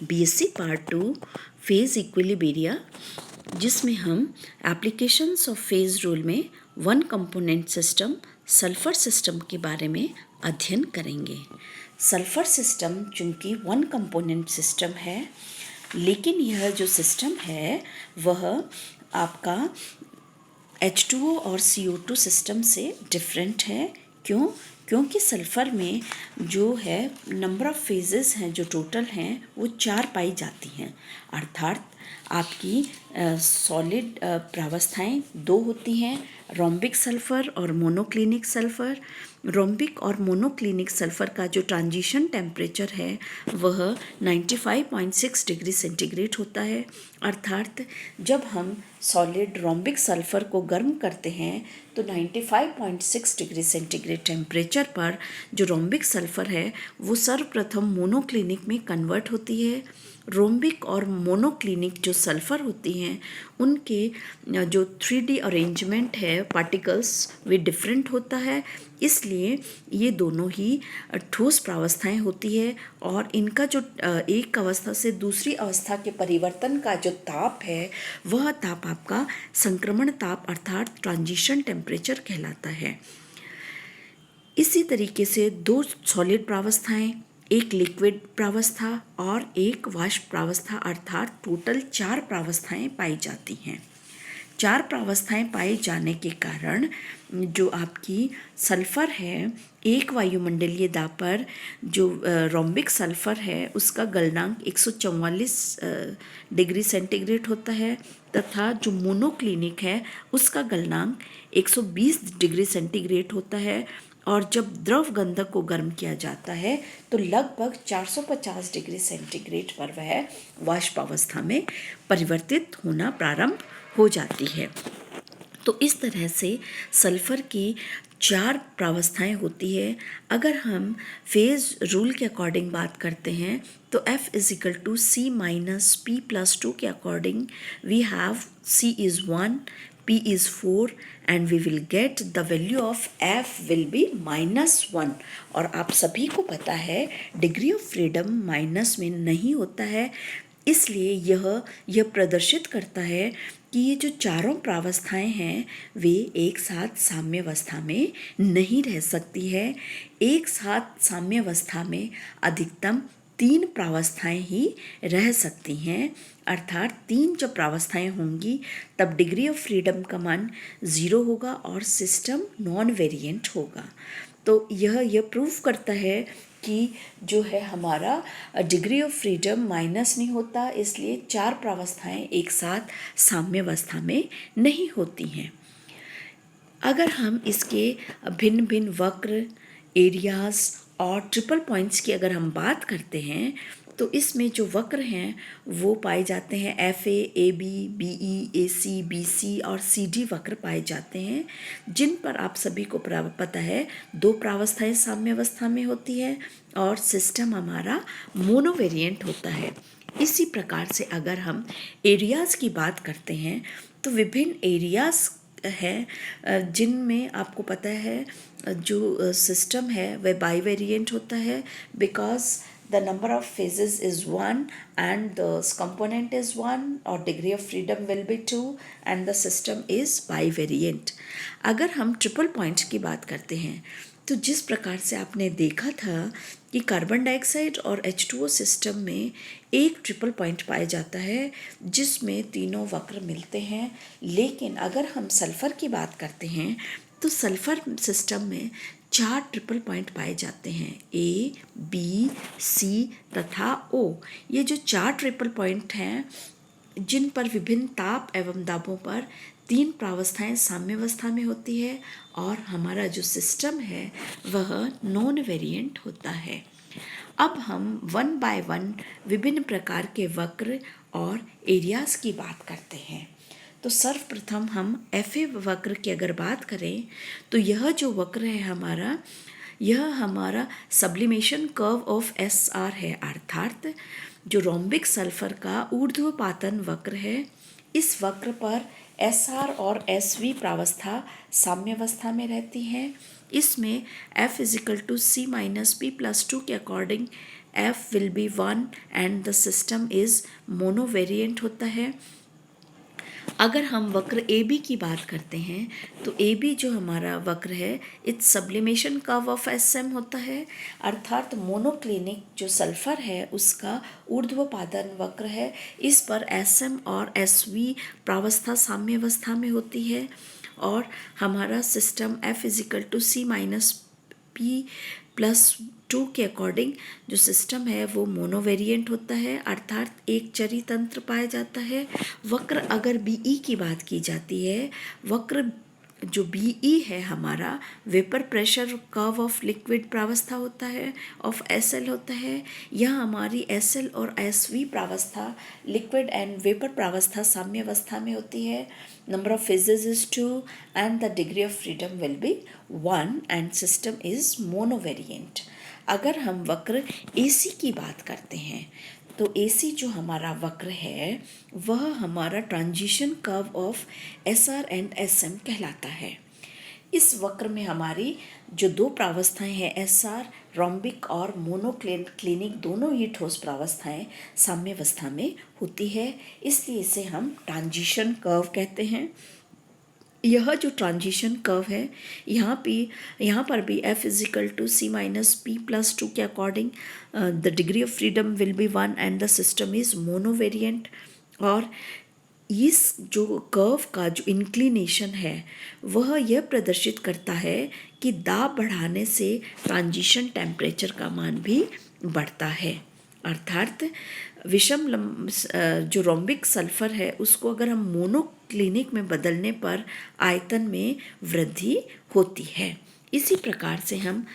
BSc part 2 phase equilibria, जिसमें हम applications of phase rule में one component system sulphur system के बारे में अध्ययन करेंगे। सल्फर सिस्टम चूँकि वन कंपोनेंट सिस्टम है, लेकिन यह जो सिस्टम है वह आपका H2O और CO2 सिस्टम से डिफरेंट है। क्यों? क्योंकि सल्फ़र में जो है नंबर ऑफ़ फेजेस हैं जो टोटल हैं वो 4 पाई जाती हैं, अर्थात आपकी सॉलिड प्रावस्थाएं 2 होती हैं, रोम्बिक सल्फ़र और मोनोक्लिनिक सल्फ़र। रोम्बिक और मोनोक्लिनिक सल्फ़र का जो ट्रांजिशन टेम्परेचर है वह 95.6 डिग्री सेंटीग्रेड होता है, अर्थात जब हम सॉलिड रोम्बिक सल्फ़र को गर्म करते हैं तो 95.6 डिग्री सेंटीग्रेड टेम्परेचर पर जो रोम्बिक सल्फ़र है वो सर्वप्रथम मोनोक्लिनिक में कन्वर्ट होती है। रोम्बिक और मोनोक्लिनिक जो सल्फ़र होती हैं उनके जो 3D अरेंजमेंट है पार्टिकल्स वे डिफरेंट होता है, इसलिए ये दोनों ही ठोस प्रावस्थाएं होती है और इनका जो एक अवस्था से दूसरी अवस्था के परिवर्तन का जो ताप है वह ताप आपका संक्रमण ताप अर्थात ट्रांजिशन टेम्परेचर कहलाता है। इसी तरीके से 2 सॉलिड प्रावस्थाएं, एक लिक्विड प्रावस्था और एक वाष्प प्रावस्था अर्थात टोटल 4 प्रावस्थाएं पाई जाती हैं। 4 प्रावस्थाएं पाए जाने के कारण जो आपकी सल्फ़र है, एक वायुमंडलीय दाब पर जो रोम्बिक सल्फ़र है उसका गलनांक 144 डिग्री सेंटीग्रेड होता है, तथा जो मोनोक्लिनिक है उसका गलनांक 120 डिग्री सेंटीग्रेड होता है, और जब द्रव गंधक को गर्म किया जाता है तो लगभग 450 डिग्री सेंटीग्रेड पर वह वाष्प अवस्था में परिवर्तित होना प्रारंभ हो जाती है। तो इस तरह से सल्फ़र की 4 प्रावस्थाएं होती है। अगर हम फेज़ रूल के अकॉर्डिंग बात करते हैं तो F = C - P+2 के according we have C is 1, P is 4 and we will get the value of F will be -1। और आप सभी को पता है डिग्री ऑफ फ्रीडम माइनस में नहीं होता है, इसलिए यह प्रदर्शित करता है कि ये जो चारों प्रावस्थाएं हैं वे एक साथ साम्यावस्था में नहीं रह सकती है। एक साथ साम्यावस्था में अधिकतम 3 प्रावस्थाएं ही रह सकती हैं, अर्थात 3 जब प्रावस्थाएं होंगी तब डिग्री ऑफ फ्रीडम का मान 0 होगा और सिस्टम नॉन वेरिएंट होगा। तो यह प्रूव करता है कि जो है हमारा डिग्री ऑफ फ्रीडम माइनस नहीं होता, इसलिए 4 प्रावस्थाएं एक साथ साम्यावस्था में नहीं होती हैं। अगर हम इसके भिन्न भिन्न वक्र, एरियाज़ और ट्रिपल पॉइंट्स की अगर हम बात करते हैं तो इसमें जो वक्र हैं वो पाए जाते हैं FA, AB, BE, AC, BC और CD वक्र पाए जाते हैं, जिन पर आप सभी को पता है 2 प्रावस्थाएं साम्यावस्था में होती है और सिस्टम हमारा मोनोवेरिएंट होता है। इसी प्रकार से अगर हम एरियाज़ की बात करते हैं तो विभिन्न एरियाज़ है जिनमें आपको पता है जो सिस्टम है वह बाईवेरिएंट होता है, because the number of phases is 1 and the component is 1 or degree of freedom will be 2 and the system is bivariant। अगर हम ट्रिपल पॉइंट्स की बात करते हैं तो जिस प्रकार से आपने देखा था कि कार्बन डाइऑक्साइड और H2O सिस्टम में एक ट्रिपल पॉइंट पाया जाता है जिसमें तीनों वक्र मिलते हैं, लेकिन अगर हम सल्फ़र की बात करते हैं तो सल्फ़र सिस्टम में 4 ट्रिपल पॉइंट पाए जाते हैं, A, B, C तथा O। ये जो 4 ट्रिपल पॉइंट हैं जिन पर विभिन्न ताप एवं दाबों पर 3 प्रावस्थाएं साम्यावस्था में होती है और हमारा जो सिस्टम है वह नॉन वेरिएंट होता है। अब हम 1 बाय 1 विभिन्न प्रकार के वक्र और एरियाज़ की बात करते हैं। तो सर्वप्रथम हम FA वक्र की अगर बात करें तो यह जो वक्र है यह हमारा सब्लिमेशन कर्व ऑफ SR है, अर्थात जो रोम्बिक सल्फ़र का ऊर्ध्वपातन वक्र है। इस वक्र पर SR और SV प्रावस्था साम्यावस्था में रहती हैं। इसमें F = C - P+2 के according F will be 1 and the system is monovariant होता है। अगर हम वक्र ए बी की बात करते हैं तो ए बी जो हमारा वक्र है it's sublimation curve of S M होता है, अर्थात मोनोक्लिनिक जो सल्फर है उसका ऊर्ध्वपादन वक्र है। इस पर एस एम और एस वी प्रावस्था साम्यावस्था में होती है और हमारा system F is equal to C minus P plus 2 के अकॉर्डिंग जो सिस्टम है वो मोनोवेरिएंट होता है, अर्थात एक चरी तंत्र पाया जाता है। वक्र अगर बीई की बात की जाती है, वक्र जो बीई है हमारा vapour pressure curve of liquid प्रावस्था होता है, ऑफ एसएल होता है। यह हमारी एसएल और एसवी प्रावस्था लिक्विड एंड वेपर प्रावस्था साम्यावस्था में होती है। Number of phases is 2 and the degree of freedom will be 1 and system is monovariant। अगर हम वक्र AC की बात करते हैं तो AC जो हमारा वक्र है वह हमारा transition curve of SR and SM कहलाता है। इस वक्र में हमारी जो दो प्रावस्थाएं हैं SR रोम्बिक और मोनोक्लिनिक दोनों ही ठोस प्रावस्थाएं साम्यावस्था में होती है, इसलिए इसे हम ट्रांजिशन कर्व कहते हैं। यह जो ट्रांजिशन कर्व है यहाँ पर भी F is equal to C minus P plus 2 के according the degree of freedom will be 1 and the system is monovariant. और इस जो कर्व का जो इंक्लिनेशन है वह यह प्रदर्शित करता है कि दाब बढ़ाने से ट्रांजिशन टेम्परेचर का मान भी बढ़ता है, अर्थात विषम जो रोम्बिक सल्फर है उसको अगर हम मोनोक्लिनिक में बदलने पर आयतन में वृद्धि होती है। इसी प्रकार से हम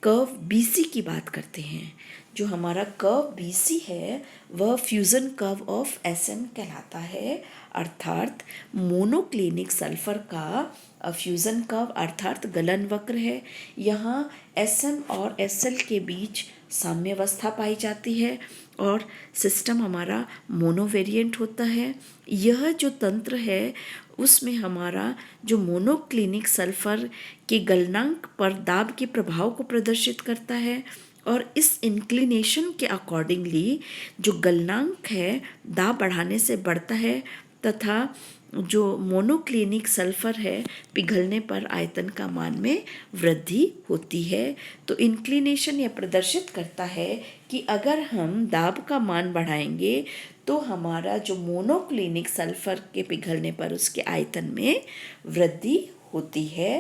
कर्व BC की बात करते हैं। जो हमारा कर्व BC है वह फ्यूज़न कर्व ऑफ SM कहलाता है, अर्थात मोनोक्लिनिक सल्फर का फ्यूज़न कर्व अर्थात गलन वक्र है। यहाँ SM और SL के बीच साम्यावस्था पाई जाती है और सिस्टम हमारा मोनोवेरिएंट होता है। यह जो तंत्र है उसमें हमारा जो मोनोक्लिनिक सल्फर के गलनांक पर दाब के प्रभाव को प्रदर्शित करता है और इस इंक्लिनेशन के अकॉर्डिंगली जो गलनांक है दाब बढ़ाने से बढ़ता है तथा जो मोनोक्लिनिक सल्फर है पिघलने पर आयतन का मान में वृद्धि होती है। तो इंक्लिनेशन यह प्रदर्शित करता है कि अगर हम दाब का मान बढ़ाएंगे तो हमारा जो मोनोक्लिनिक सल्फर के पिघलने पर उसके आयतन में वृद्धि होती है।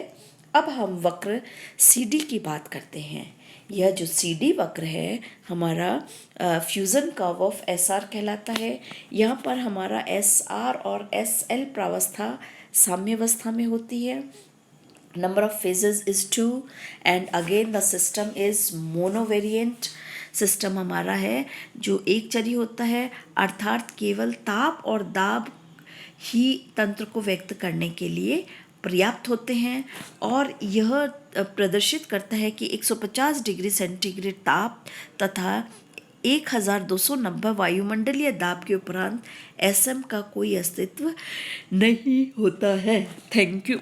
अब हम वक्र CD की बात करते हैं। यह जो CD वक्र है हमारा फ्यूज़न कर्व ऑफ SR कहलाता है। यहाँ पर हमारा SR और SL प्रावस्था साम्यावस्था में होती है। Number of phases is 2 and again the system is monovariant। System हमारा है जो एक चरी होता है, अर्थात केवल ताप और दाब ही तंत्र को व्यक्त करने के लिए पर्याप्त होते हैं और यह प्रदर्शित करता है कि 150 डिग्री सेंटीग्रेड ताप तथा 1290 वायुमंडलीय दाब के उपरांत SM का कोई अस्तित्व नहीं होता है। Thank you.